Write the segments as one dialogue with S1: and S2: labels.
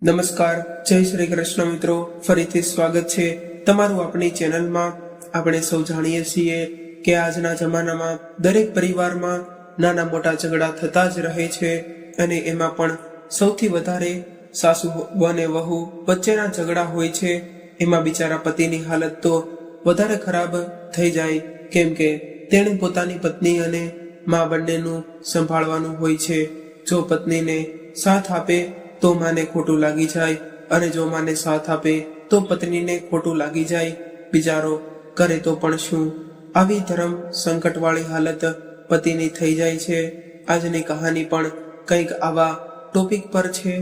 S1: નમસ્કાર, જય શ્રી કૃષ્ણ મિત્રો. ફરીથી સ્વાગત છે તમારું આપણી ચેનલમાં. આપણે સૌ જાણીએ છીએ કે આજના જમાનામાં દરેક પરિવારમાં નાના મોટા ઝઘડા થતા જ રહે છે, અને એમાં પણ સૌથી વધારે સાસુ અને વહુ વચ્ચેના ઝઘડા હોય છે. એમાં બિચારા પતિની હાલત તો વધારે ખરાબ થઈ જાય, કેમ કે તેણે પોતાની પત્ની અને મા બંનેનું સંભાળવાનું હોય છે. જો પત્નીને સાથ આપે તો માને ખોટું લાગી જાય, અને જો માને સાથ આપે તો પત્નીને ખોટું લાગી જાય. બિચારો કરે તો પણ શું? આવી ધર્મ સંકટવાળી હાલત પતિની થઈ જાય છે. આજની કહાની પણ કંઈક આવા ટોપિક પર છે,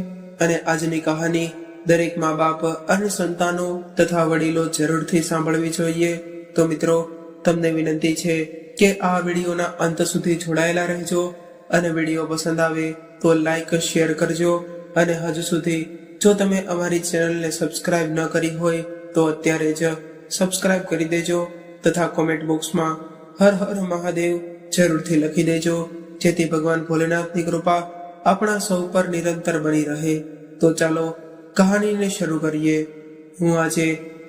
S1: અને આજની કહાની દરેક મા બાપ અને સંતાનો તથા વડીલો જરૂરથી સાંભળવી જોઈએ. તો મિત્રો, તમને વિનંતી છે કે આ વિડીયોના અંત સુધી જોડાયેલા રહેજો, અને વિડીયો પસંદ આવે તો લાઈક શેર કરજો. અને હજુ સુધી જો તમે અમારી ચેનલને સબસ્ક્રાઇબ ન કરી હોય તો અત્યારે જ સબસ્ક્રાઇબ કરી દેજો, તથા કોમેન્ટ બોક્સમાં હર હર મહાદેવ જરૂરથી લખી દેજો, જેથી ભગવાન ભોલેનાથની કૃપા આપણા સૌ પર નિરંતર બની રહે. તો ચાલો કહાનીને શરૂ કરીએ. હું આજે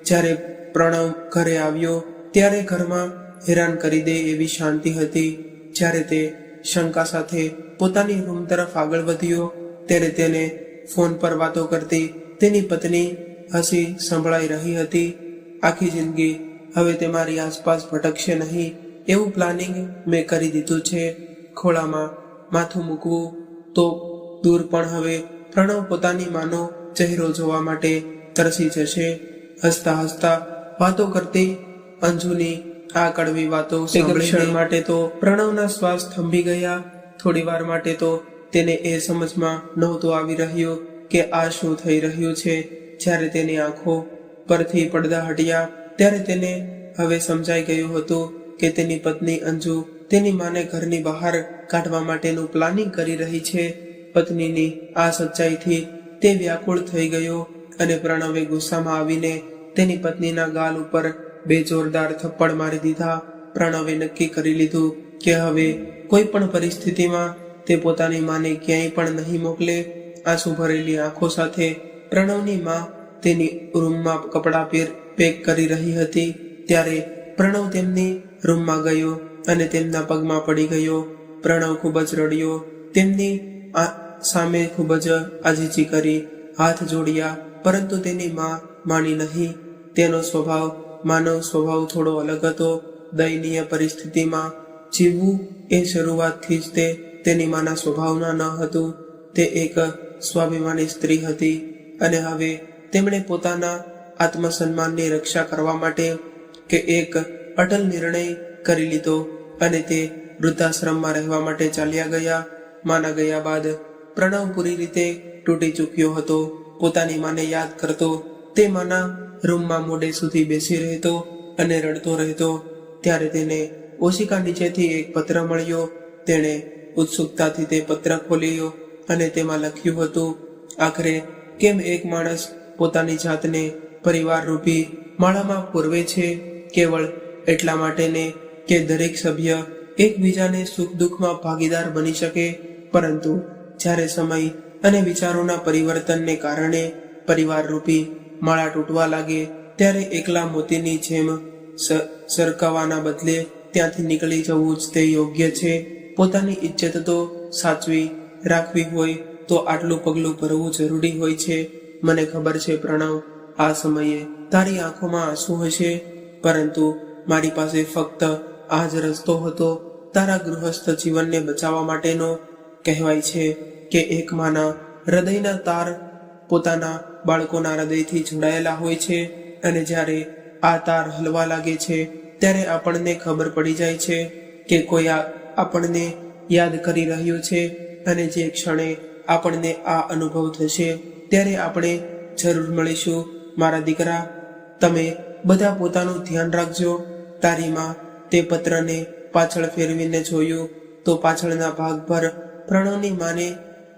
S1: જ્યારે પ્રણવ ઘરે આવ્યો ત્યારે ઘરમાં હેરાન કરી દે એવી શાંતિ હતી. જ્યારે તે શંકા સાથે પોતાની રૂમ તરફ આગળ વધ્યો ત્યારે તેને ફોન પર વાતો કરતી તેની પત્ની હસી સંભળાઈ રહી હતી. આખી જિંદગી હવે તે મારી આસપાસ ભટકશે નહીં એવું પ્લાનિંગ મેં કરી દીધું છે. ખોળામાં માથું મૂકવું તો દૂર, પણ હવે પ્રણવ પોતાની માનો ચહેરો જોવા માટે તરસી જશે. હસતા હસતા વાતો કરતી અંજુની આ કડવી વાતો સાંભળીને માટે તો પ્રણવના શ્વાસ થંભી ગયા. થોડી વાર માટે તો તેને એ સમજમાં નહોતું આવી રહ્યું કે આ શું થઈ રહ્યું છે. જ્યારે તેની આંખો પરથી પડદા હટ્યા ત્યારે તેને હવે સમજાઈ ગયું હતું કે તેની પત્ની અંજુ તેની માને ઘરની બહાર કાઢવા માટેનું પ્લાનિંગ કરી રહી છે. પત્નીની આ સચ્ચાઈથી તે વ્યાકુળ થઈ ગયો, અને પ્રણવે ગુસ્સામાં આવીને તેની પત્નીના ગાલ ઉપર 2 જોરદાર થપ્પડ મારી દીધા. પ્રણવે નક્કી કરી લીધું કે હવે કોઈ પણ પરિસ્થિતિમાં તે પોતાની માને ક્યાંય પણ નહીં મોકલે. આંસુ ભરેલી આંખો સાથે પ્રણવની માં તેની રૂમમાં કપડાં પેક કરી રહી હતી. ત્યારે પ્રણવ તેમની રૂમમાં ગયો અને તેમના પગમાં પડી ગયો. પ્રણવ ખૂબ જ રડ્યો, તેમની સામે ખૂબ જ આજીજી કરી, હાથ જોડ્યા, પરંતુ તેની માં માની નહીં. તેનો સ્વભાવ માનવ સ્વભાવ થોડો અલગ હતો. દયનીય પરિસ્થિતિમાં જીવવું એ શરૂઆતથી જ તેની માના સ્વભાવના ન હતું. તે એક સ્વાભિમાની સ્ત્રી હતી, અને હવે તેમણે પોતાના આત્મસન્માનની રક્ષા કરવા માટે એક અટલ નિર્ણય કરી લીધો, અને તે વૃદ્ધાશ્રમમાં રહેવા માટે ચાલ્યા ગયા. માના ગયા બાદ પ્રણવ પૂરી રીતે તૂટી ચૂક્યો હતો. પોતાની માને યાદ કરતો તે માના રૂમમાં મોડે સુધી બેસી રહેતો અને રડતો રહેતો. ત્યારે તેને ઓશિકા નીચેથી એક પત્ર મળ્યો. તેણે ઉત્સુકતાથી તે પત્ર ખોલ્યો અને તેમાં લખ્યું હતું, આખરે કેમ એક માણસ પોતાની જાતને પરિવાર રૂપી માળામાં પૂરવે છે, કેવળ એટલા માટે ને કે દરેક સભ્ય એકબીજાને સુખ દુઃખમાં ભાગીદાર બની શકે. પરંતુ જ્યારે સમય અને વિચારોના પરિવર્તનને કારણે પરિવાર રૂપી માળા તૂટવા લાગે ત્યારે એકલા મોતીની જેમ સરકાવાના બદલે ત્યાંથી નીકળી જવું જ તે યોગ્ય છે. પોતાની ઇજ્જત તો સાચવી રાખવી હોય તો આટલું પગલું ભરવું જરૂરી હોય છે. મને ખબર છે પ્રણવ, આ સમયે તારી આંખોમાં આંસુ હશે, પરંતુ મારી પાસે ફક્ત આ જ રસ્તો હતો તારા ગૃહસ્થ જીવનને બચાવવા માટેનો. કહેવાય છે કે એક માના હૃદયના તાર પોતાના બાળકોના હૃદયથી જોડાયેલા હોય છે, અને જ્યારે આ તાર હલવા લાગે છે ત્યારે આપણને ખબર પડી જાય છે કે કોઈ આપણને યાદ કરી રહ્યું છે. અને જે ક્ષણે આપણને આ અનુભવ થશે ત્યારે આપણે જરૂર મળીશું. મારા દીકરા, તમે બધા પોતાનું ધ્યાન રાખજો. તારી માં તે પત્રને પાછળ ફેરવીને જોયું તો પાછળના ભાગ પર પ્રણવની માને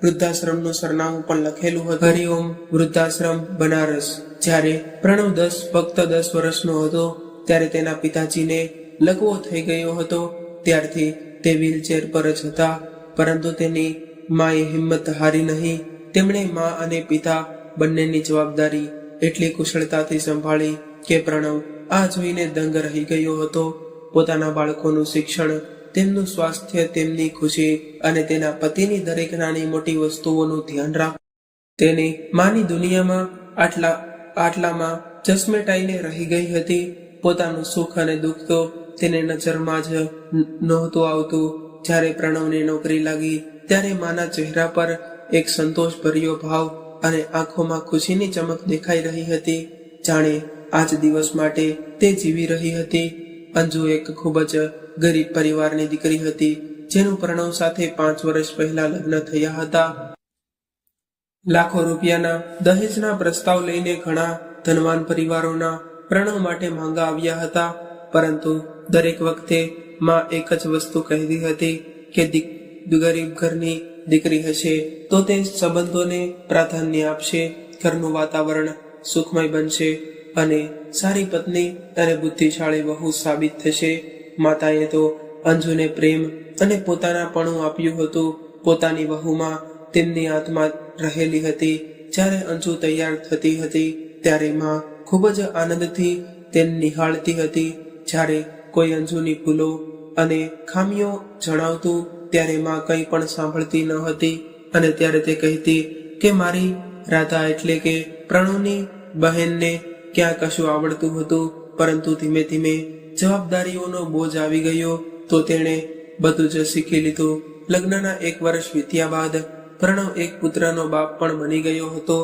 S1: વૃદ્ધાશ્રમનું સરનામું પણ લખેલું હતું. હરિઓમ વૃદ્ધાશ્રમ, બનારસ. જ્યારે પ્રણવ ફક્ત 10 વર્ષનો હતો ત્યારે તેના પિતાજીને લકવો થઈ ગયો હતો. ત્યારથી તે વ્હીલચેર પર જ હતા, પરંતુ તેની માએ હિંમત હારી નહીં. તેમણે મા અને પિતા બંનેની જવાબદારી એટલી કુશળતાથી સંભાળી કે પ્રણવ આ જોઈને દંગ રહી ગયો હતો. પોતાના બાળકોનું શિક્ષણ, તેમનું સ્વાસ્થ્ય, તેમની ખુશી અને તેના પતિની દરેક નાની મોટી વસ્તુઓનું ધ્યાન રાખ. તેની માની દુનિયામાં આટલામાં ચશ્મેટાઈને રહી ગઈ હતી. પોતાનું સુખ અને દુઃખ તો તેને નજરમાં જ નહોતું આવતું. જ્યારે પ્રણવને નોકરી લાગી ત્યારે માના ચહેરા પર એક સંતોષભર્યો ભાવ અને આંખોમાં ખુશીની ચમક દેખાઈ રહી હતી. જાણે આજ દિવસ માટે તે જીવી રહી હતી. અંજુ એક ખૂબ જ ગરીબ પરિવારની દીકરી હતી, જેનું પ્રણવ સાથે 5 વર્ષ પહેલા લગ્ન થયા હતા. લાખો રૂપિયાના દહેજના પ્રસ્તાવ લઈને ઘણા ધનવાન પરિવારોના પ્રણવ માટે માંગા આવ્યા હતા, પરંતુ દરેક વખતે માં એક જ વસ્તુ કહેતી હતી કે ગરીબ ઘરની દીકરી હશે તો તે સંબંધોને પ્રાધાન્ય આપશે, ઘરનું વાતાવરણ સુખમય બનશે અને સારી પત્ની અને બુદ્ધિશાળી વહુ સાબિત થશે. માતાએ તો અંજુને પ્રેમ અને પોતાનાપણું આપ્યું હતું. પોતાની વહુમાં તેમની આત્મા રહેલી હતી. જ્યારે અંજુ તૈયાર થતી હતી ત્યારે માં ખૂબ જ આનંદથી તેને નિહાળતી હતી. જ્યારે કોઈ અંજુની ભૂલો અને ખામીઓ જણાવતું ત્યારે માં કંઈ પણ સાંભળતી ન હતી અને ત્યારે તે કહેતી કે મારી રાધા એટલે કે પ્રણવની બહેનને ક્યાં કશું આવડતું હતું, પરંતુ ધીમે ધીમે જવાબદારીઓનો બોજ આવી ગયો તો તેણે બધું જ શીખી લીધું. લગ્નના 1 વર્ષ વીત્યા બાદ પ્રણવ એક પુત્રનો બાપ પણ બની ગયો હતો.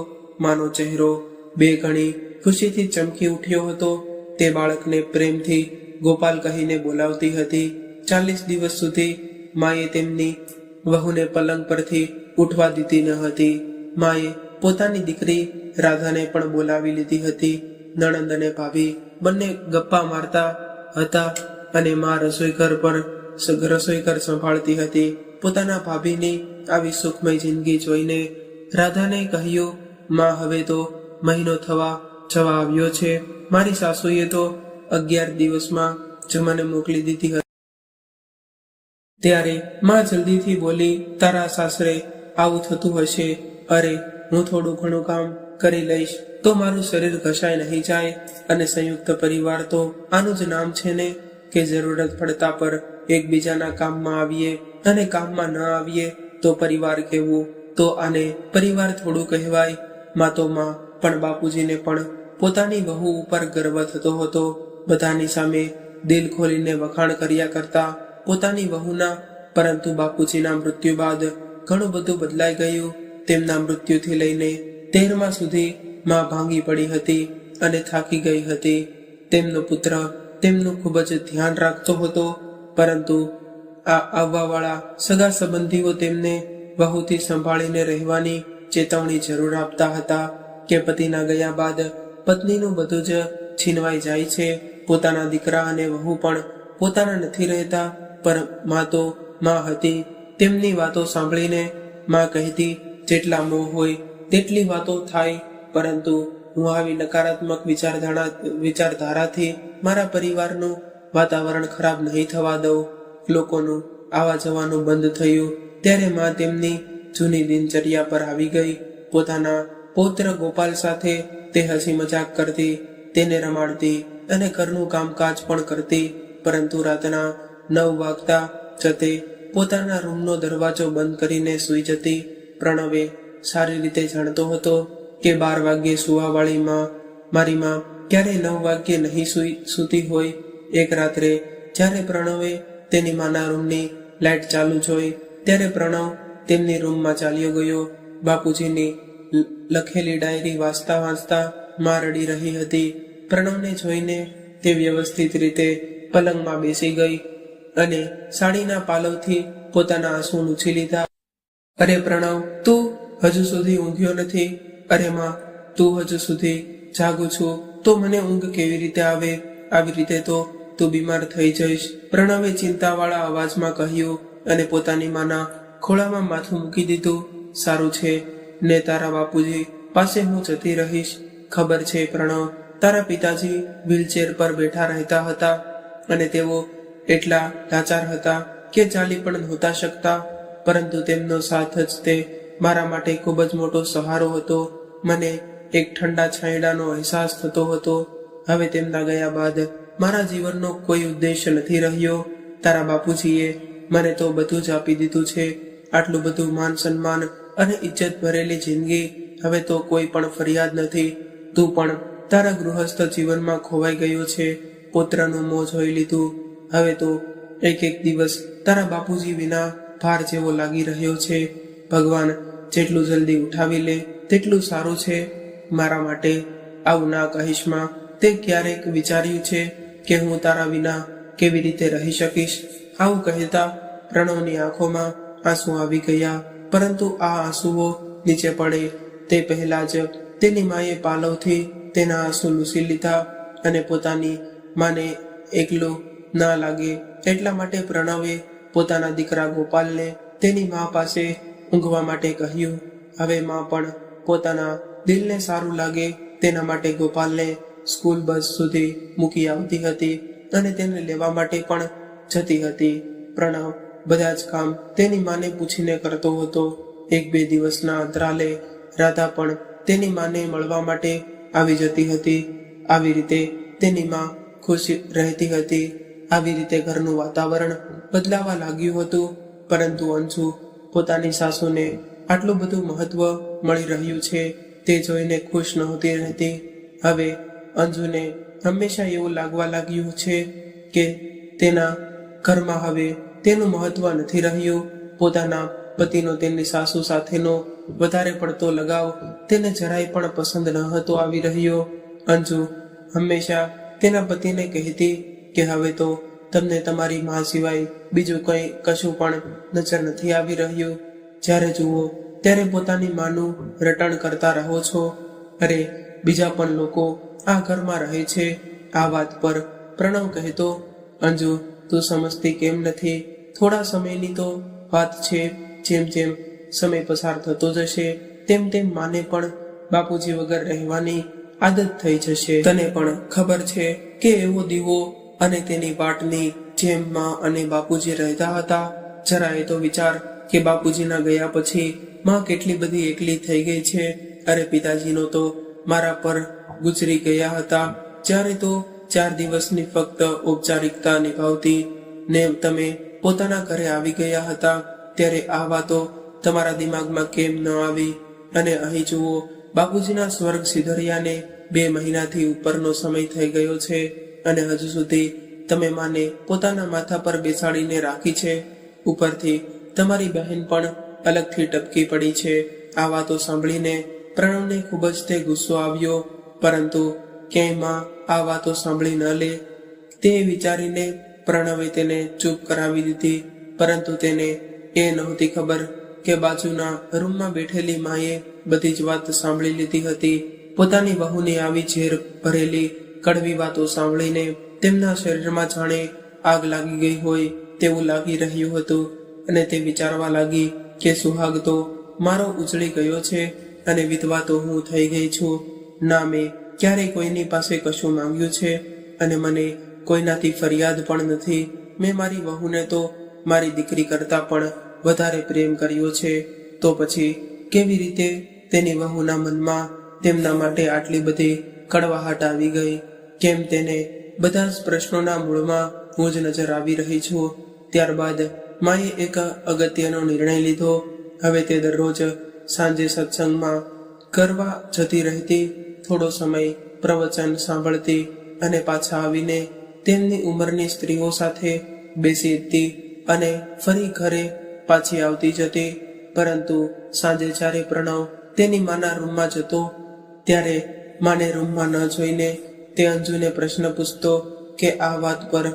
S1: માનો ચહેરો 2 ગણી ખુશીથી ચમકી ઉઠ્યો હતો. તે બાળકને પ્રેમથી ગોપાલ કહીને બોલાવતી હતી. 40 દિવસ સુધી માએ તેમની વહુને પલંગ પરથી ઉઠવા દીધી ન હતી. માએ પોતાની દીકરી રાધાને પણ બોલાવી લીધી હતી. નણંદ અને ભાભી બંને ગપ્પા મારતા હતા અને માં રસોઈઘર સંભાળતી હતી. પોતાના ભાભીની આવી સુખમય જિંદગી જોઈને રાધાને કહ્યું, માં હવે તો મહિનો થવા જવા આવ્યો છે. મારી સાસુએ તો 11 દિવસમાં જ મને મોકલી દીધી હતી. ત્યારે માં જલ્દીથી બોલી, તારા સાસરે આવું થતું હશે. અરે, હું થોડું ઘણું કામ કરી લઈશ તો મારું શરીર ઘસાઈ નહીં જાય. અને સંયુક્ત પરિવાર તો આનું જ નામ છે ને, કે જરૂરત પડતા પર એકબીજાના કામમાં આવીએ અને કામમાં ન આવીએ તો પરિવાર કહેવું. તો આને પરિવાર થોડું કહેવાય. માં તો માં પણ બાપુજીને પણ પોતાની વહુ ઉપર ગર્વ થતો હતો. બધાની સામે દિલ ખોલીને વખાણ કર્યા કરતા પોતાની વહુના. પરંતુ બાપુજીના મૃત્યુ બાદ ઘણું બધું બદલાઈ ગયું. તેમના મૃત્યુથી લઈને 13મા સુધી માં ભાંગી પડી હતી અને થાકી ગઈ હતી. તેમનો પુત્ર તેમનું ખૂબ જ ધ્યાન રાખતો હતો, પરંતુ આ આવવાવાળા સગા સંબંધીઓ તેમને વહુથી સંભાળીને રહેવાની ચેતવણી જરૂર આપતા હતા કે પતિના ગયા બાદ પત્નીનું બધું જ છીનવાઈ જાય છે. પોતાના દીકરા અને વહુ પણ પોતાના નથી રહેતા. પર માં તો માં હતી. તેમની વાતો સાંભળીને માં કહેતી, જેટલા મોહ હોય તેટલી વાતો થાય, પરંતુ હું આવી નકારાત્મક વિચારધારાથી મારા પરિવારનું વાતાવરણ ખરાબ નહીં થવા દઉં. લોકોનું આવા જવાનું બંધ થયું ત્યારે માં તેમની જૂની દિનચર્યા પર આવી ગઈ. પોતાના પૌત્ર ગોપાલ સાથે તે હસી મજાક કરતી, તેને રમાડતી અને ઘરનું કામકાજ પણ કરતી. પરંતુ રાતના 9 વાગતા જતે પોતાના રૂમનો દરવાજો બંધ કરીને સૂઈ જતી. પ્રણવે સારી રીતે જાણતો હતો કે 12 વાગ્યે સુવાવાળી મારી માં ક્યારેય 9 વાગ્યે નહીં સૂતી હોય. એક રાત્રે જ્યારે પ્રણવે તેની માના રૂમની લાઇટ ચાલુ જોઈ ત્યારે પ્રણવ તેમની રૂમમાં ચાલ્યો ગયો. બાપુજીની લખેલી ડાયરી વાંચતા માં રડી રહી હતી. પ્રણવને જોઈને તે વ્યવસ્થિત રીતે પલંગમાં બેસી ગઈ અને સાડીના પાલવથી પોતાના આંસુ લૂછી લીધા. અરે પ્રણવ, તું હજુ સુધી ઊંઘ્યો નથી? અરે માં, તું હજુ સુધી જાગું છું તો મને ઊંઘ કેવી રીતે આવે? આવી રીતે તો તું બીમાર થઈ જઈશ, પ્રણવે ચિંતાવાળા અવાજમાં કહ્યું અને પોતાની માના ખોળામાં માથું મૂકી દીધું. સારું છે ને, તારા બાપુજી પાસે હું જતી રહીશ. ખબર છે પ્રણવ, તારા પિતાજી વ્હીલચેર પર બેઠા રહેતા હતા અને તેઓ એટલા લાચાર હતા કે ચાલી પણ નહોતા શકતા, પરંતુ તેમનો સાથ જ તે મારા માટે ખૂબ જ મોટો સહારો હતો. મને એક ઠંડા છાંયડાનો અહેસાસ થતો હતો. હવે તેમના ગયા બાદ મારા જીવનનો કોઈ ઉદ્દેશ્ય નથી રહ્યો. તારા બાપુજીએ મને તો બધું જ આપી દીધું છે. આટલું બધું માન સન્માન અને ઇજ્જત ભરેલી જિંદગી. હવે તો કોઈ પણ ફરિયાદ નથી. તું પણ તારા ગૃહસ્થ જીવનમાં ખોવાઈ ગયો છે. પુત્રનું મોં જોઈ લીધું. હવે તો એક એક દિવસ તારા બાપુજી વિના ભાર જેવો લાગી રહ્યો છે. ભગવાન જેટલું જલ્દી ઉઠાવી લે તેટલું સારું છે મારા માટે. આવું ના કહીશ માં. તે ક્યારેક વિચાર્યું છે કે હું તારા વિના કેવી રીતે રહી શકીશ? આવું કહેતા પ્રણવની આંખોમાં આંસુ આવી ગયા. પરંતુ આ આંસુઓ નીચે પડે તે પહેલા જ તેની માએ પાલવથી તેના આંસુ લૂસી લીધા અને પોતાની માને એકલું ના લાગે એટલા માટે પ્રણવે પોતાના દીકરા ગોપાલને તેની મા પાસે ઊંઘવા માટે કહ્યું. હવે મા પણ પોતાના દિલને સારું લાગે તેના માટે ગોપાલને સ્કૂલ બસ સુધી મૂકી આવતી હતી અને તેને લેવા માટે પણ જતી હતી. પ્રણવ બધા જ કામ તેની માને પૂછીને કરતો હતો. એક બે દિવસના અંતરાલે રાધા પણ તેની માને મળવા માટે આવી જતી હતી. આવી રીતે તેની માં ખુશ રહેતી હતી. આવી રીતે ઘરનું વાતાવરણ બદલાવા લાગ્યું હતું. પરંતુ અંજુ પોતાની સાસુને આટલું બધું મહત્વ મળી રહ્યું છે તે જોઈને ખુશ નહોતી રહેતી. હવે અંજુને હંમેશા એવું લાગવા લાગ્યું છે કે તેના ઘરમાં હવે તેનું મહત્વ નથી રહ્યું. પોતાના પતિનો તેની સાસુ સાથેનો વધારે પડતો લગાવ તેને જરાય પણ પસંદ ન હતો આવી રહ્યો. અંજુ હંમેશા તેના પતિને કહેતી કે હવે તો તમને તમારી મા સિવાય બીજું કંઈ કશું પણ નજર નથી આવી રહ્યું. જ્યારે જુઓ ત્યારે પોતાની માનું રટણ કરતા રહો છો. અરે બીજા પણ લોકો આ ઘરમાં રહે છે. આ વાત પર પ્રણવ કહેતો, અંજુ તું સમજતી કેમ નથી? થોડા સમયની તો વાત છે. જેમ જેમ સમય પસાર થતો જશે તેમ તેમ માને પણ બાપુજી વગર રહેવાની આદત થઈ જશે. તને પણ ખબર છે કે એવો દીવો અને તેની વાટની જેમ માં અને બાપુજી રહેતા હતા. જરા એ તો વિચાર કે બાપુજીના ગયા પછી માં કેટલી બધી એકલી થઈ ગઈ છે. અરે પિતાજીનો તો મારા પર ગુજરી ગયા હતા જ્યારે તો 4 દિવસની ફક્ત ઔપચારિકતા નિભાવતી ને તમે પોતાના ઘરે આવી ગયા હતા. ત્યારે આ વાતો તમારા દિમાગમાં કેમ ન આવી? અને અહીં જુઓ બાપુજીના સ્વર્ગ સિધરિયાને 2 મહિનાથી ઉપરનો સમય થઈ ગયો છે અને હજુ સુધી તમે માને પોતાના માથા પર બેસાડીને રાખી છે. ઉપરથી તમારી બહેન પણ અલગથી ટપકી પડી છે. આ વાતો સાંભળીને પ્રણવને ખૂબ જ તે ગુસ્સો આવ્યો. પરંતુ ક્યાંય માં આ વાતો સાંભળી ન લે તે વિચારીને પ્રણવે તેને ચૂપ કરાવી દીધી. પરંતુ તેને એ નહોતી ખબર કે બાજુના રૂમમાં બેઠેલી માએ બધી જ વાત સાંભળી લીધી હતી. પોતાની વહુની આવી ઝેર ભરેલી કડવી વાતો સાંભળીને તેમના શરીરમાં જાણે આગ લાગી ગઈ હોય તેવું લાગી રહ્યું હતું અને તે વિચારવા લાગી કે સુહાગ તો મારો ઉજળી ગયો છે અને વિધવા તો હું થઈ ગઈ છું. ના મેં ક્યારેય કોઈની પાસે કશું માંગ્યું છે અને મને કોઈનાથી ફરિયાદ પણ નથી. મેં મારી વહુને તો મારી દીકરી કરતાં પણ વધારે પ્રેમ કર્યો છે. તો પછી કેવી રીતે તેની વહુના મનમાં તેમના માટે આટલી બધી કડવાહટ આવી ગઈ? કેમ તેને બધા જ પ્રશ્નોના મૂળમાં હું જ નજર આવી રહી છું. ત્યારબાદ માએ એક અગત્યનો નિર્ણય લીધો. હવે તે દરરોજ સાંજે સત્સંગમાં કરવા જતી રહેતી, થોડો સમય પ્રવચન સાંભળતી અને પાછા આવીને તેમની ઉંમરની સ્ત્રીઓ સાથે બેસીતી અને ફરી ઘરે પાછી આવતી જતી. પરંતુ સાંજે જ્યારે પ્રણવ તેની માના રૂમમાં જતો ત્યારે માને રૂમમાં ન જોઈને તે અંજુને પ્રશ્ન પૂછતો કે આ વાત પર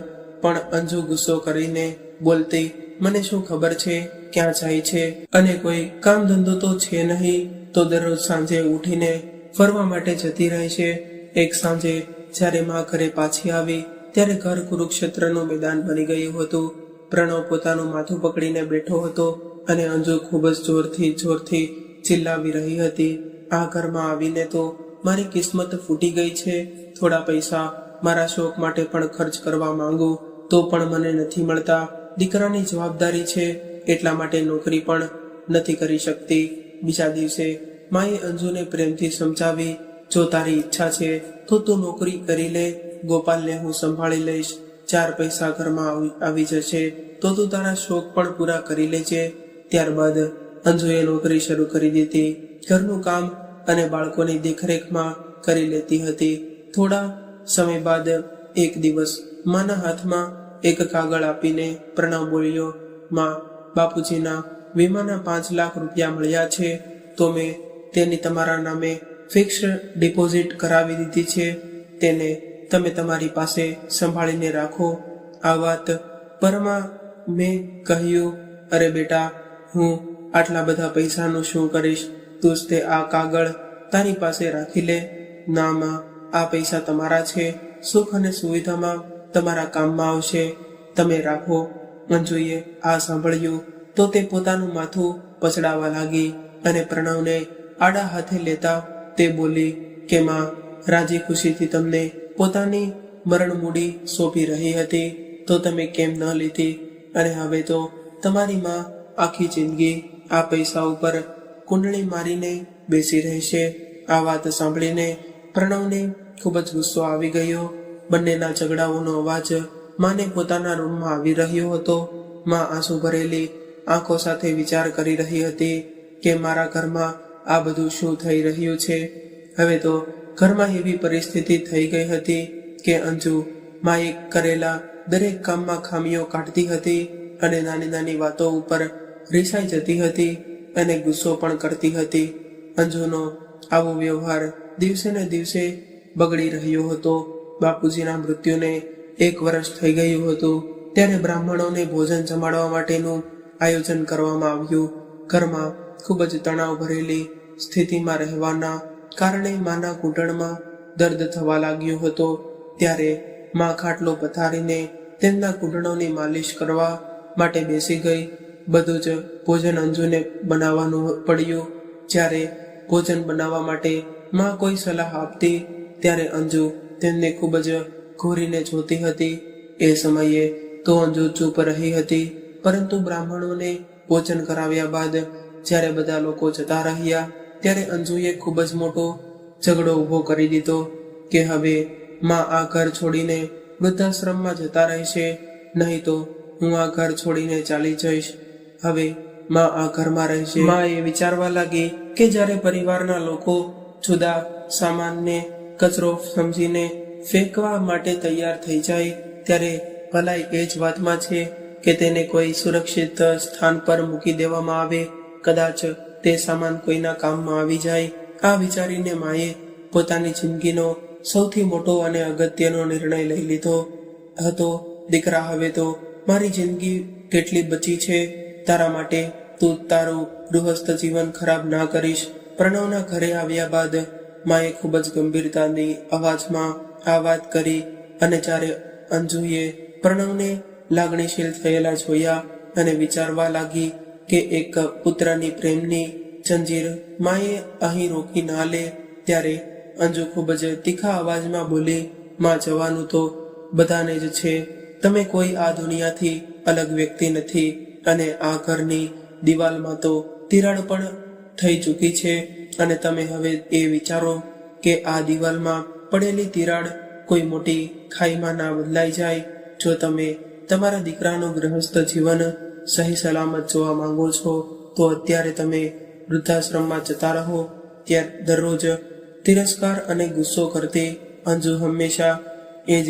S1: પણ અંજુ ગુસ્સો કરીને બોલતી, મને શું ખબર છે ક્યાં જાય છે અને કોઈ કામ ધંધો તો છે નહીં, તો દરરોજ સાંજે ઉઠીને ફરવા માટે જતી રહે છે. એક સાંજે જ્યારે માં ઘરે પાછી આવી ત્યારે ઘર કુરુક્ષેત્રનું મેદાન બની ગયું હતું. પ્રણવ પોતાનું માથું પકડીને બેઠો હતો અને અંજુ ખૂબ જ જોરથી ચિલ્લાવી રહી હતી, આ ઘરમાં આવીને તો મારી કિસ્મત ફૂટી ગઈ છે. થોડા પૈસા મારા શોખ માટે પણ ખર્ચ કરવા માંગુ તો પણ મને નથી મળતા. દીકરાની જવાબદારી છે એટલા માટે નોકરી પણ નથી કરી શકતી. બીજા દિવસે માએ અંજુને પ્રેમથી સમજાવી, જો તારી ઈચ્છા છે તો તું નોકરી કરી લે, ગોપાલને હું સંભાળી લઈશ, 4 પૈસા ઘરમાં આવી જશે તો તું તારા શોખ પણ પૂરા કરી લેજે. ત્યારબાદ અંજુએ નોકરી શરૂ કરી દીધી. ઘરનું કામ અને બાળકોની દેખરેખમાં કરી લેતી હતી. થોડા સમય બાદ એક દિવસ માના હાથમાં એક કાગળ આપીને પ્રણવ બોલ્યો, માં, બાપુજીના વીમાના 5 લાખ રૂપિયા મળ્યા છે તો મેં તેની તમારા નામે ફિક્સ્ડ ડિપોઝિટ કરાવી દીધી છે, તેને તમે તમારી પાસે સંભાળીને રાખો. આ વાત પરમાં મેં કહ્યું, અરે બેટા, હું આટલા બધા પૈસાનું શું કરીશ, તું જ તે આ કાગળ તારી પાસે રાખી લે. ના માં, આ પૈસા તમારા છે, સુખ અને સુવિધામાં તમારા કામમાં આવશે, તમે રાખો. અંજુએ આ સાંભળ્યું તો તે પોતાનું માથું પછડાવા લાગી અને પ્રણવને આડા હાથે લેતા તે બોલી કે માં, રાજી ખુશીથી તમને પોતાની મરણ મૂડી સોંપી રહી હતી તો તમે કેમ ન લીધી, અને હવે તો તમારી માં આખી જિંદગી આ પૈસા ઉપર કુંડળી મારીને બેસી રહેશે. આ વાત સાંભળીને પ્રણવને ખૂબ જ ગુસ્સો આવી ગયો. બંનેના ઝઘડાઓનો અવાજ માને પોતાના રૂમમાં આવી રહ્યો હતો. માં આંસુ ભરેલી આંખો સાથે વિચાર કરી રહી હતી કે મારા ઘરમાં આ બધું શું થઈ રહ્યું છે. હવે તો ઘરમાં એવી પરિસ્થિતિ થઈ ગઈ હતી કે અંજુ માએ કરેલા દરેક કામમાં ખામીઓ કાઢતી હતી અને નાની નાની વાતો ઉપર રીસાઈ જતી હતી અને ગુસ્સો પણ કરતી હતી. અંજુનો આવો વ્યવહાર દિવસે ને દિવસે બગડી રહ્યો હતો. બાપુજીના મૃત્યુને 1 વર્ષ થઈ ગયું હતું ત્યારે બ્રાહ્મણોને ભોજન જમાડવા માટેનું આયોજન કરવામાં આવ્યું. ઘરમાં ખૂબ જ તણાવ ભરેલી સ્થિતિમાં રહેવાના કારણે માના ઘૂંટણમાં દર્દ થવા લાગ્યો હતો. ત્યારે માં ખાટલો પથારીને તેમના ઘૂંટણોની માલિશ કરવા માટે બેસી ગઈ. બધું જ ભોજન અંજુને બનાવવાનું પડ્યું. જ્યારે ભોજન બનાવવા માટે માં કોઈ સલાહ આપતી ત્યારે અંજુ તેમને ખૂબ જ ઘોરીને જોતી હતી. એ સમયે તો અંજુ ચૂપ રહી હતી, પરંતુ બ્રાહ્મણોને ભોજન કરાવ્યા બાદ જ્યારે બધા લોકો જતા રહ્યા ત્યારે અંજુએ ખૂબ જ મોટો ઝઘડો ઊભો કરી દીધો કે હવે માં આ ઘર છોડીને વૃદ્ધાશ્રમમાં જતા રહેશે, નહીં તો હું આ ઘર છોડીને ચાલી જઈશ. હવે માં આ ઘરમાં રહેશે. માં એ વિચારવા લાગી કે જ્યારે પરિવારના લોકો જુદા સામાનને કચરો સમજીને ફેંકવા માટે તૈયાર થઈ જાય ત્યારે ભલાઈ એ જ વાતમાં છે કે તેને કોઈ સુરક્ષિત સ્થાન પર મૂકી દેવામાં આવે, કદાચ તે સામાન કોઈના કામમાં આવી જાય. આ વિચારીને માએ પોતાની જિંદગીનો સૌથી મોટો અને અગત્યનો નિર્ણય લઈ લીધો હતો. દીકરા, હવે તો મારી જિંદગી કેટલી બચી છે, તારા માટે તું તારું ગૃહસ્થ જીવન ખરાબ ના કરીશ. પ્રણવના ઘરે આવ્યા બાદ માએ ખૂબ જ ગંભીરતાની અવાજમાં આ વાત કરી અને જ્યારે અંજુએ પ્રણવને લાગણીશીલ થયેલા જોયા અને વિચારવા લાગી કે એક પુત્રની પ્રેમની જંજીર માએ અહીં રોકી ના લે ત્યારે અંજુ ખૂબ જ તીખા અવાજમાં બોલી, માં, જવાનું તો બધાને જ છે, તમે કોઈ આ દુનિયાથી અલગ વ્યક્તિ નથી અને આ ઘરની દિવાલમાં તો તિરાડ પણ થઈ ચૂકી છે અને તમે હવે એ વિચારો કે આ દિવાલમાં પડેલી તિરાડ કોઈ મોટી ખાઈમાં ના બદલાઈ જાય. જો તમે તમારા દીકરાનું ગૃહસ્થ જીવન સહી સલામત જોવા માંગો છો તો અત્યારે તમે વૃદ્ધાશ્રમમાં જતા રહો. ત્યારે દરરોજ તિરસ્કાર અને ગુસ્સો કરતી અંજુ હંમેશા એ જ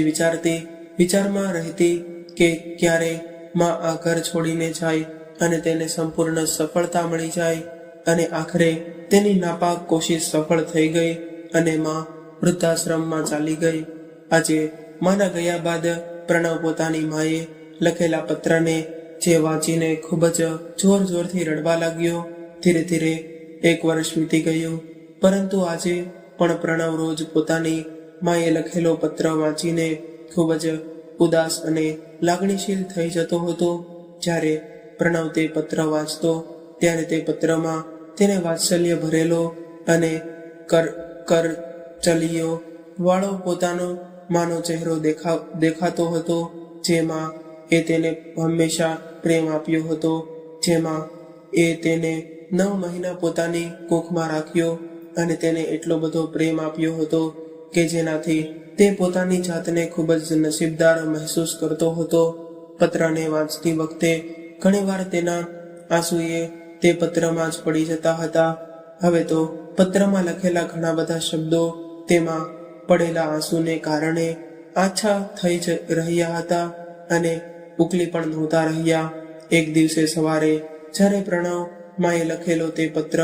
S1: વિચારમાં રહેતી કે ક્યારે માં આ ઘર છોડીને જાય અને તેને સંપૂર્ણ સફળતા મળી જાય. અને આખરે તેની નાપાક કોશિશ સફળ થઈ ગઈ અને માં વૃદ્ધાશ્રમમાં ચાલી ગઈ. આજે માના ગયા બાદ પ્રણવ પોતાની માએ લખેલા પત્રને જે વાંચીને ખૂબ જ જોરથી રડવા લાગ્યો. ધીરે ધીરે 1 વર્ષ વીતી ગયું, પરંતુ આજે પણ પ્રણવ રોજ પોતાની માએ લખેલો પત્ર વાંચીને ખૂબ જ ઉદાસ અને લાગણીશીલ થઈ જતો હતો. જ્યારે પ્રણવ તે પત્ર વાંચતો ત્યારે તે પત્રમાં તેને વાત્સલ્ય ભરેલો અને કરચલીઓ વાળો પોતાનો માનો ચહેરો દેખાતો હતો, જેમાં એ તેને હંમેશા પ્રેમ આપ્યો હતો, જેમાં એ તેને 9 મહિના પોતાની કુખમાં રાખ્યો અને તેને એટલો બધો પ્રેમ આપ્યો હતો કે જેનાથી તે પોતાની જાતને ખૂબ જ નસીબદાર મહેસૂસ કરતો હતો. પત્રને વાંચતી વખતે ઘણીવાર તેના આંસુએ તે પત્રમાં જ પડી જતા હતા. હવે તો પત્રમાં લખેલા ઘણા બધા શબ્દો તેમાં પડેલા આંસુને કારણે આછા થઈ રહ્યા હતા અને ઉકલી પણ નહોતા રહ્યા. એક દિવસે સવારે જ્યારે પ્રણવ માએ લખેલો તે પત્ર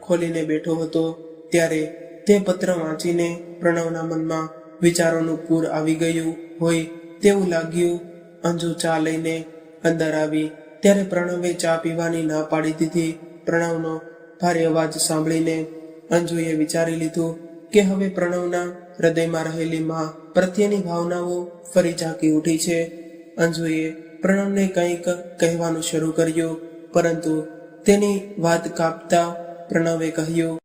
S1: ખોલીને બેઠો હતો ત્યારે તે પત્ર વાંચીને પ્રણવના મનમાં વિચારોનું પૂર આવી ગયું હોય તેવું લાગ્યું. અંજુ ચા લઈને અંદર આવી ત્યારે પ્રણવે ચા પીવાની ના પાડી દીધી. પ્રણવનો ભારે અવાજ સાંભળીને અંજુએ વિચારી લીધું કે હવે પ્રણવના હૃદયમાં રહેલી માં પ્રત્યેની ભાવનાઓ ફરી ઝાંકી ઉઠી છે. અંજુએ પ્રણવને કંઈક કહેવાનું શરૂ કર્યું, પરંતુ તેની વાત કાપતા પ્રણવે કહ્યું,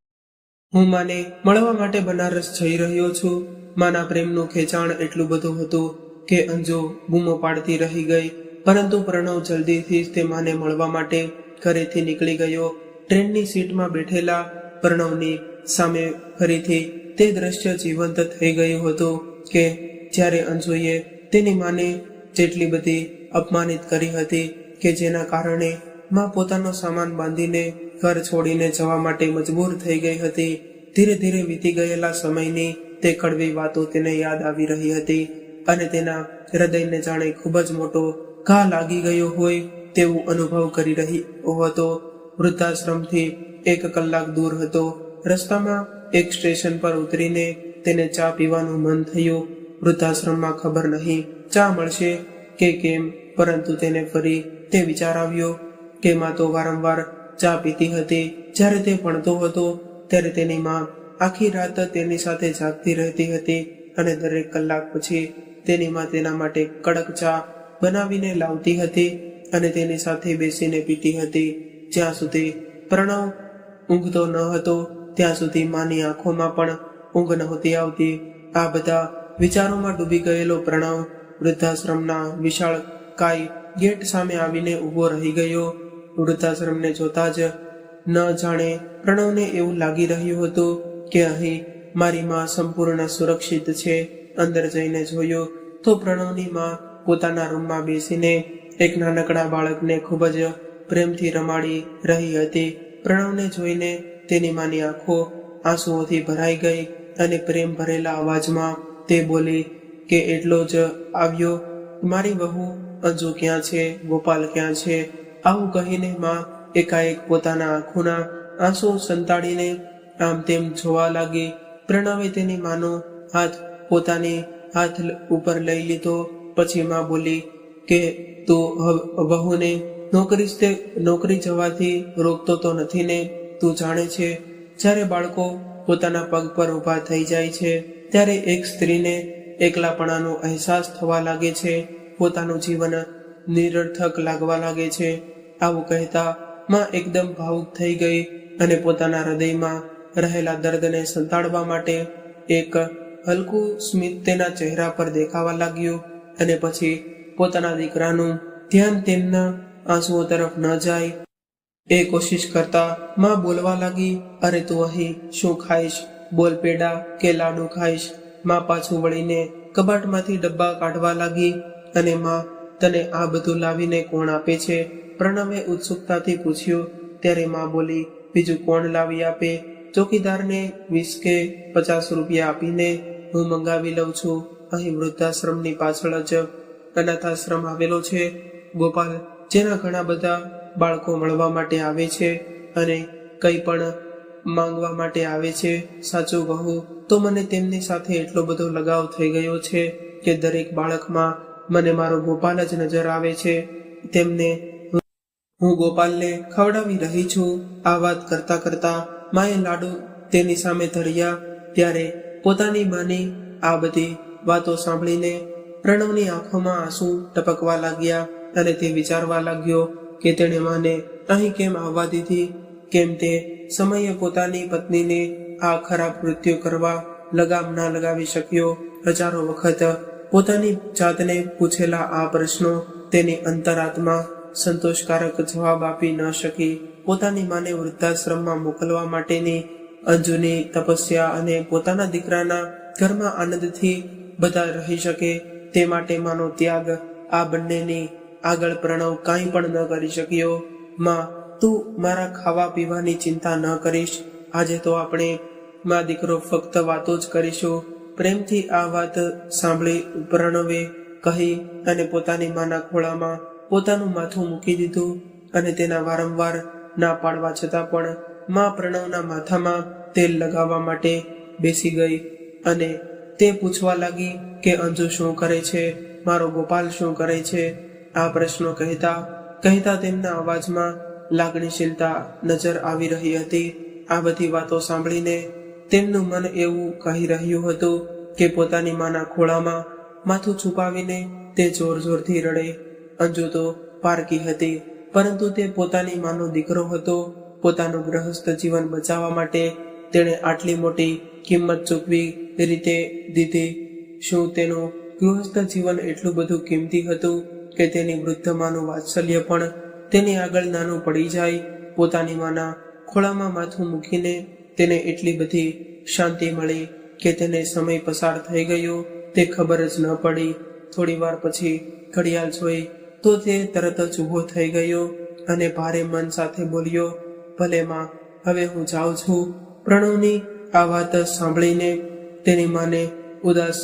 S1: હું માને મળવા માટે બનારસ જઈ રહ્યો છું. માના પ્રેમનું ખેંચાણ એટલું બધું હતું કે અંજુ બૂમો પાડતી રહી ગઈ. પરંતુ પ્રણવ જલ્દીથી તે માને મળવા માટે ઘરેથી નીકળી ગયો. ટ્રેનની સીટમાં બેઠેલા પ્રણવની સામે ફરીથી તે દ્રશ્ય જીવંત થઈ ગયું હતું કે જ્યારે અંજુએ તેની માને જેટલી બધી અપમાનિત કરી હતી કે જેના કારણે માં પોતાનો સામાન બાંધીને ઘર છોડીને જવા માટે મજબૂર થઈ ગઈ હતી. ધીરે ધીરે વીતી ગયેલા સમયની તે કડવી વાતો તેને યાદ આવી રહી હતી અને તેના હૃદયને જાણે ખૂબ જ મોટો ઘા લાગી ગયો હોય તેવું અનુભવ કરી રહ્યો હતો. વૃદ્ધાશ્રમથી 1 કલાક દૂર હતો. રસ્તામાં એક સ્ટેશન પર ઉતરીને તેને ચા પીવાનું મન થયું. વૃદ્ધાશ્રમમાં ખબર નહીં ચા મળશે કે કેમ, પરંતુ તેને ફરી તે વિચાર આવ્યો કે માં તો વારંવાર ચા પીતી હતી. જ્યારે તે ભણતો હતો ત્યારે તેની માં આખી રાત તેની સાથે જાગતી રહેતી હતી અને દરેક કલાક પછી તેની માં તેના માટે કડક ચા બનાવીને લાવતી હતી અને તેની સાથે બેસીને પીતી હતી. જ્યાં સુધી પ્રણવ ઊંઘતો ન હતો ત્યાં સુધી માની આંખોમાં પણ ઊંઘ નહોતી આવતી. આ બધા વિચારોમાં ડૂબી ગયેલો પ્રણવ વૃદ્ધાશ્રમના વિશાળ કાય ગેટ સામે આવીને ઊભો રહી ગયો. વૃદ્ધાશ્રમને જોતા જ ન જાણે પ્રણવને એવું લાગી રહ્યું હતું કે અહીં મારી માં સંપૂર્ણ સુરક્ષિત છે. અંદર જઈને જોયું તો પ્રણવની માં પોતાના રૂમમાં બેસીને એક નાનકડા બાળકને ખૂબ જ પ્રેમથી રમાડી રહી હતી. પ્રણવને જોઈને તેની માની આંખો આંસુઓથી ભરાઈ ગઈ અને પ્રેમ ભરેલા અવાજમાં તે બોલી કે એટલો જ આવ્યો, મારી વહુ અંજુ ક્યાં છે, ગોપાલ ક્યાં છે? આવું કહીને માં એકાએક પોતાના આંખોના આંસુ સંતાડીને આમ તેમ જોવા લાગી. પ્રણવે તેની માનો હાથ પોતાની હાથ ઉપર લઈ લીધો. પછી માં બોલી કે તું વહુને નોકરી જવાથી રોકતો તો નથી ને? તું જાણે છે જ્યારે બાળકો પોતાના પગ પર ઊભા થઈ જાય છે ત્યારે એક સ્ત્રીને એકલાપણાનો અહેસાસ થવા લાગે છે, પોતાનું જીવન નિરર્થક લાગવા લાગે છે. આવું કહેતા માં એકદમ ભાવુક થઈ ગઈ અને પોતાના હૃદયમાં રહેલા દર્દને સંતાડવા માટે એક હલકું સ્મિત તેના ચહેરા પર દેખાવા લાગ્યું અને પછી પોતાના દીકરાનું ધ્યાન તેમના આંસુઓ તરફ ન જાય એ કોશિશ કરતા માં બોલવા લાગી, અરે તું અહીં શું ખાઈશ? બોલ પેડા કે લાડુ ખાઈશ? માં પાછું વળીને કબાટમાંથી ડબ્બા કાઢવા લાગી અને માં તને આ બધું લાવીને કોણ આપે છે? પ્રણવે ઉત્સુકતાથી પૂછ્યું. ત્યારે માં બોલી, બીજું કોણ લાવી આપે? ચોકીદારને 20 કે 50 રૂપિયા આપીને હું મંગાવી લઉં છું. અહીં વૃદ્ધાશ્રમની પાછળ જ અનાથાશ્રમ આવેલો છે. ગોપાલ, જેના ઘણા બધા બાળકો મળવા માટે આવે છે અને કંઈ પણ માંગવા માટે આવે છે. સાચું કહું તો મને તેમની સાથે એટલો બધો લગાવ થઈ ગયો છે કે દરેક બાળકમાં મને મારો ગોપાલ જ નજર આવે છે. તેમને હું ગોપાલને ખવડાવી રહી છું. આ વાત કરતા કરતા માએ લાડુ તેની સામે ધર્યા. ત્યારે પોતાની માની આ બધી વાતો સાંભળીને પ્રણવની આંખોમાં આંસુ ટપકવા લાગ્યા અને તે વિચારવા લાગ્યો કે તેણે માને અહીં કેમ આવવા દીધી, કેમ તે સમયે પોતાની પત્નીને આ ખરાબ કૃત્ય કરવા લગામ ના લગાવી શક્યો. હજારો વખત પોતાની જાતને પૂછેલા આ પ્રશ્નો તેની અંતરાત્મા સંતોષકારક જવાબ આપી ન શકી. પોતાની માને વૃદ્ધાશ્રમમાં મોકલવા માટેની અંજુની તપસ્યા અને પોતાના દીકરાના ઘરમાં આનંદથી બધા રહી શકે તે માટે માનો ત્યાગ આ બંનેની આગળ પ્રણવ કાંઈ પણ ન કરી શક્યો. માં, તું મારા ખાવા પીવાની ચિંતા ન કરીશ. આજે તો આપણે માં દીકરો ફક્ત વાતો જ કરીશું. પ્રેમથી આ વાત સાંભળી પ્રણવે કહી અને પોતાની માના ખોળામાં પોતાનું માથું મૂકી દીધું અને તેના વારંવાર ના પાડવા છતાં પણ માં પ્રણવના માથામાં તેલ લગાવવા માટે બેસી ગઈ અને તે પૂછવા લાગી કે અંજુ શું કરે છે, મારો ગોપાલ શું કરે છે. આ પ્રશ્નો કહેતા કહેતા તેમના અવાજમાં લાગણીશીલતા નજર આવી રહી હતી. આ બધી વાતો સાંભળીને તેમનું મન એવું કહી રહ્યું હતું કે પોતાની માના ખોળામાં માથું છુપાવીને તે જોર જોરથી રડે. અંજુ તો પારકી હતી, પરંતુ તે પોતાની માનો દીકરો હતો. પોતાનું ગૃહસ્થ જીવન બચાવવા માટે તેણે આટલી મોટી કિંમત ચૂકવી રીતે દીધી. શું તેનું ગૃહસ્થ જીવન એટલું બધું કિંમતી હતું કે તેની વૃદ્ધ માનું વાત્સલ્ય પણ તેની આગળ નાનું પડી જાય? પોતાની માના ખોળામાં માથું મૂકીને તેને એટલી બધી શાંતિ મળી કે તેને સમય પસાર થઈ ગયો તે ખબર જ ન પડી. થોડી વાર પછી ઘડિયાળ જોઈ તો તે તરત જ ઊભો થઈ ગયો અને ભારે મન સાથે બોલ્યો, ભલે માં, હવે હું જાઉં છું. પ્રણવની આ વાત સાંભળીને તેની માને ઉદાસ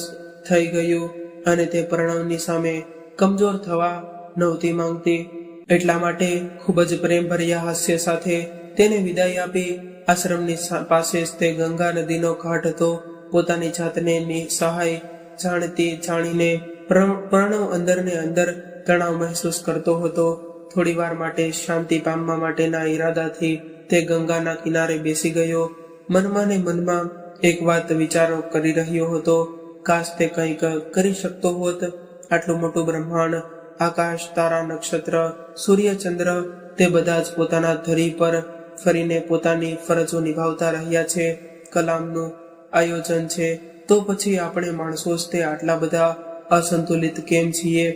S1: થઈ ગયું અને તે પ્રણવની સામે કમજોર થવા નહોતી માંગતી. એટલા માટે ખૂબ જ પ્રેમભર્યા હાસ્ય સાથે તેને વિદાય આપી. આશ્રમની પાસે જ તે ગંગા નદીનો ઘાટ હતો. પોતાની જાતને નિસહાય જાણીને પ્રણવ અંદર ને અંદર તણાવ મહેસૂસ કરતો હતો. થોડી વાર માટે શાંતિ પામવા માટેના ઈરાદાથી તે ગંગાના કિનારે બેસી ગયો. મનમાં ને મનમાં એક વાત વિચારો કરી રહ્યો હતો, કાશ તે કંઈક કરી શકતો હોત. આટલું મોટું બ્રહ્માંડ, આકાશ, તારા, નક્ષત્ર, સૂર્ય, ચંદ્ર તે બધા જ પોતાના ધરી પર ફરીને પોતાની ફરજો નિભાવતા રહ્યા છે. કલામનું આયોજન છે, તો પછી આપણે માણસો જ તે આટલા બધા અસંતુલિત કેમ છીએ?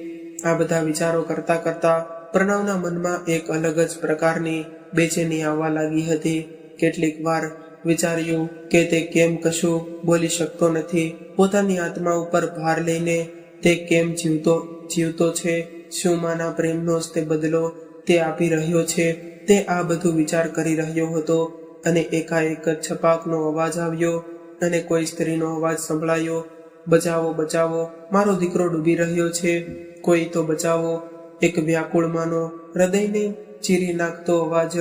S1: આ બધા વિચારો કરતા કરતા પ્રણવના મનમાં એક અલગ જ પ્રકારની બેચેની આવવા લાગી હતી. કેટલીક વાર વિચાર્યું કે તે કેમ કશું બોલી શકતો નથી. પોતાની આત્મા ઉપર ભાર લઈને તે કેમ જીવતો છે? શું માના પ્રેમનો જ તે બદલો તે આપી રહ્યો છે? તે આ બધું વિચાર કરી રહ્યો હતો અને એકાએક છપાકનો અવાજ આવ્યો અને કોઈ સ્ત્રીનો અવાજ સંભળાયો, બચાવો, બચાવો, મારો દીકરો ડૂબી રહ્યો છે, કોઈ તો બચાવો. એક વ્યાકુળ માનો હૃદયને ચીરી નાખતો અવાજ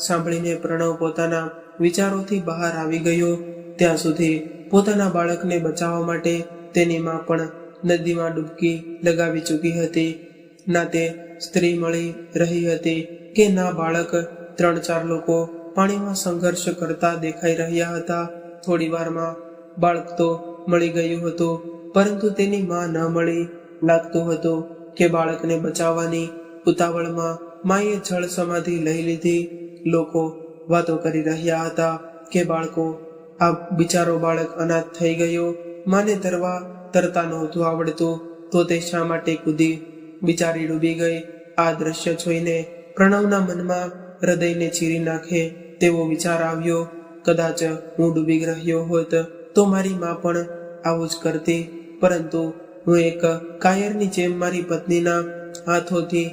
S1: સાંભળીને પ્રણવ પોતાના વિચારોથી બહાર આવી ગયો. ત્યાં સુધી પોતાના બાળકને બચાવવા માટે તેની માં પણ નદીમાં ડૂબકી લગાવી ચૂકી હતી. ના તે સ્ત્રી મળી રહી હતી કે ના બાળક. 3-4 લોકો પાણીમાં સંઘર્ષ કરતા દેખાઈ રહ્યા હતા. થોડી વારમાં બાળક તો મળી ગયું હતું, પરંતુ તેની માં ન મળી. લાગતું હતું કે બાળકને બચાવવાની ઉતાવળમાં માએ જળ સમાધિ લઈ લીધી. લોકો વાતો કરી રહ્યા હતા કે બાળકો, આ બિચારો બાળક અનાથ થઈ ગયો, માને તરતા નહોતું આવડતું તો તે શા માટે કૂદી બિચારી ડૂબી ગઈ. આ દ્રશ્ય જોઈને પ્રણવના મનમાં હૃદયને ચીરી નાખે તેવો વિચાર આવ્યો. કદાચ હું ડૂબી રહ્યો હોત તો મારી માં પણ આવું જ કરતી, પરંતુ હું એક કાયરની જેમ મારી પત્નીના હાથોથી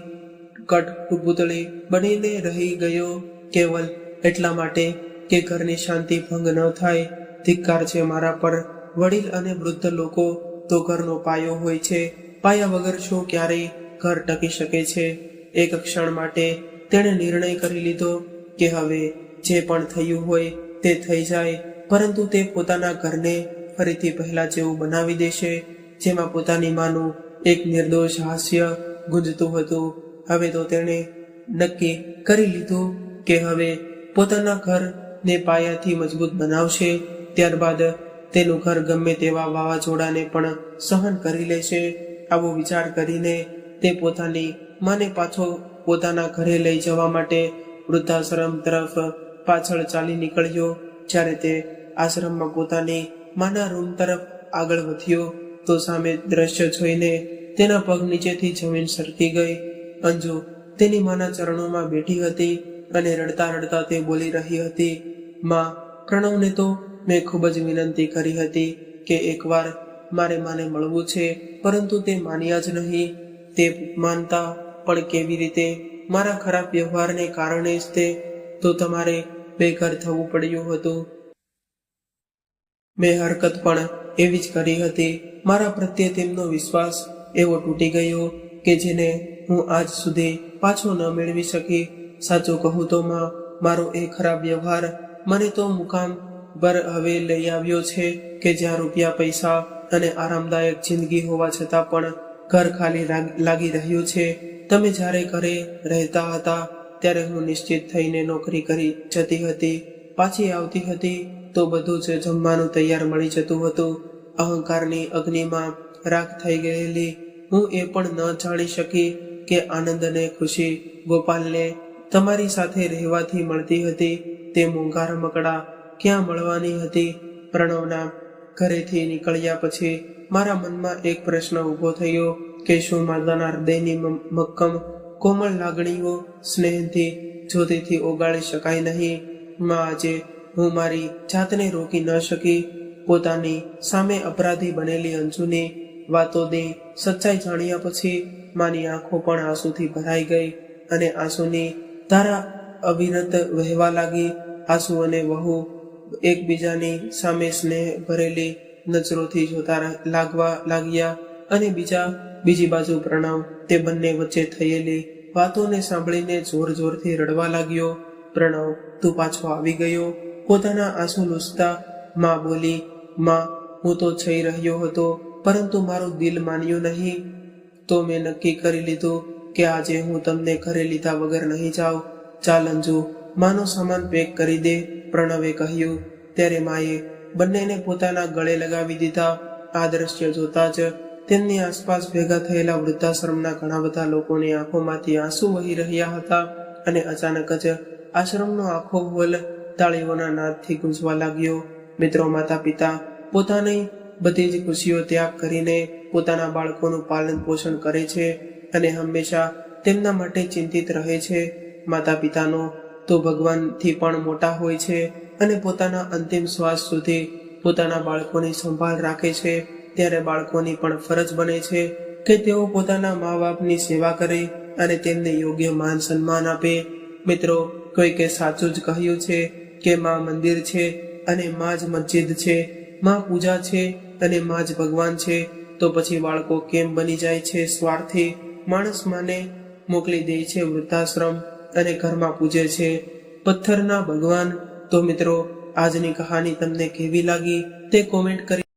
S1: કઠપૂતળી બનીને રહી ગયો, કેવલ એટલા માટે કે ઘરની શાંતિ ભંગ ન થાય. ધિક્કાર છે મારા પર. વડીલ અને વૃદ્ધ લોકો તો ઘરનો પાયો હોય છે. પાયા વગર શું ક્યારેય ઘર ટકી શકે છે? એક ક્ષણ માટે તેણે નિર્ણય કરી લીધો કે હવે જે પણ થયું હોય તે થઈ જાય, પરંતુ તે પોતાના ઘરને ફરીથી પહેલા જેવું બનાવી દેશે, જેમાં પોતાની માનું એક નિર્દોષ હાસ્ય ગુંજતું હતું. હવે તો તેણે નક્કી કરી લીધું કે હવે પોતાના ઘરને પાયાથી મજબૂત બનાવશે. ત્યારબાદ તેનું ઘર ગમે તેવા વાવાઝોડાને પણ સહન કરી લેશે. આવો વિચાર કરીને તે પોતાની માને પાછો પોતાના ઘરે લઈ જવા માટે વૃદ્ધાશ્રમ તરફ પાછળ ચાલી નીકળ્યો. જ્યારે તે આશ્રમમાં પોતાની માના રૂમ તરફ આગળ વધ્યો તો સામે દ્રશ્ય જોઈને તેના પગ નીચેથી જમીન સરકી ગઈ. અંજુ તેની માના ચરણોમાં બેઠી હતી અને રડતા રડતા તે બોલી રહી હતી, માં, પ્રણવને તો મેં ખૂબ જ વિનંતી કરી હતી કે એકવાર મારે માને મળવું છે, પરંતુ તે માન્યા જ નહીં. તે માનતા પણ કેવી રીતે? મારા ખરાબ વ્યવહારને કારણે જ તે તો તમારે બેઘર થવું પડ્યું હતું. મેં હરકત પણ એવી જ કરી હતી. મારા પ્રત્યે તેમનો વિશ્વાસ એવો તૂટી ગયો કે જેને હું આજ સુધી પાછો ન મેળવી શકી. સાચું કહું તો માં, મારો એ ખરાબ વ્યવહાર મને તો મુકામ પર હવે લઈ આવ્યો છે કે જ્યાં રૂપિયા, પૈસા અને આરામદાયક જિંદગી હોવા છતાં પણ ઘર ખાલી લાગી રહ્યું છે. તમે જ્યારે ઘરે રહેતા હતા ત્યારે હું નિશ્ચિત થઈને નોકરી કરી જતી હતી. પાછી આવતી હતી તો બધું જ જમવાનું તૈયાર મળી જતું હતું. અહંકારની અગ્નિમાં રાખ થઈ ગયેલી હું એ પણ ન જાણી શકી કે આનંદ અને ખુશી ગોપાલને તમારી સાથે રહેવાથી મળતી હતી તે મોંઘા રમકડા ક્યાં મળવાની હતી? પ્રણવના ઘરેથી નીકળ્યા પછી મારા મનમાં એક પ્રશ્ન ઊભો થયો કે શું માતાના હૃદયની મક્કમ કોમળ લાગણીઓ સ્નેહથી, જ્યોતિથી ઓગાળી શકાય નહીં? માં, આજે હું મારી જાતને રોકી ન શકી. પોતાની સામે અપરાધી બનેલી અંજુની વાતોની સચ્ચાઈ જાણ્યા પછી માની આંખો પણ આંસુથી ભરાઈ ગઈ અને આંસુની ધારા અવિરત વહેવા લાગી. આંસુ અને વહુ એકબીજાની સામે સ્નેહ ભરેલી નજરોથી જોતા લાગવા લાગ્યા અને બીજી બાજુ પ્રણવ તે બંને વચ્ચે થયેલી વાતોને સાંભળીને જોર જોરથી રડવા લાગ્યો. પ્રણવ, તું પાછો આવી ગયો? પોતાના આંસુ લૂછતા માં બોલી, માં, હું તો જઈ રહ્યો હતો, પરંતુ મારું દિલ માન્યું નહીં. તો મેં નક્કી કરી લીધું કે આજે હું તમને ઘરે લીધા વગર નહીં જાઉં. ચાલ અંજુ, માનો સામાન પેક કરી દે, પ્રણવે કહ્યું. ત્યારે માએ બંનેને પોતાના ગળે લગાવી દીધા. આ દ્રશ્ય જોતા જ તેમની આસપાસ ભેગા થયેલા વૃદ્ધાશ્રમના ઘણા બધા લોકોની આંખોમાંથી આંસુ વહી રહ્યા હતા અને અચાનક જ આશ્રમનો આખો હોલ તાળીઓના નાદથી ગુંજવા લાગ્યો. મિત્રો, માતા પિતા પોતાની બધી જ ખુશીઓ ત્યાગ કરીને પોતાના બાળકોનું પાલન પોષણ કરે છે અને હંમેશા તેમના માટે ચિંતિત રહે છે. માતા પિતાનો તો ભગવાનથી પણ મોટા હોય છે અને પોતાના અંતિમ શ્વાસ સુધી પોતાના બાળકોની સંભાળ રાખે છે. ત્યારે બાળકોની પણ ફરજ બને છે કે તેઓ પોતાના મા બાપની સેવા કરે અને તેમને યોગ્ય માન સન્માન આપે. મિત્રો, કોઈકે સાચું જ કહ્યું છે કે માં મંદિર છે અને માં જ મસ્જિદ છે, માં પૂજા છે અને માં જ ભગવાન છે. તો પછી બાળકો કેમ બની જાય છે સ્વાર્થી? માણસ માને મોકલી દે છે વૃદ્ધાશ્રમ અને ઘરમાં પૂજે છે પથ્થરના ભગવાન. તો મિત્રો, આજની કહાની તમને કેવી લાગી તે કોમેન્ટ કરી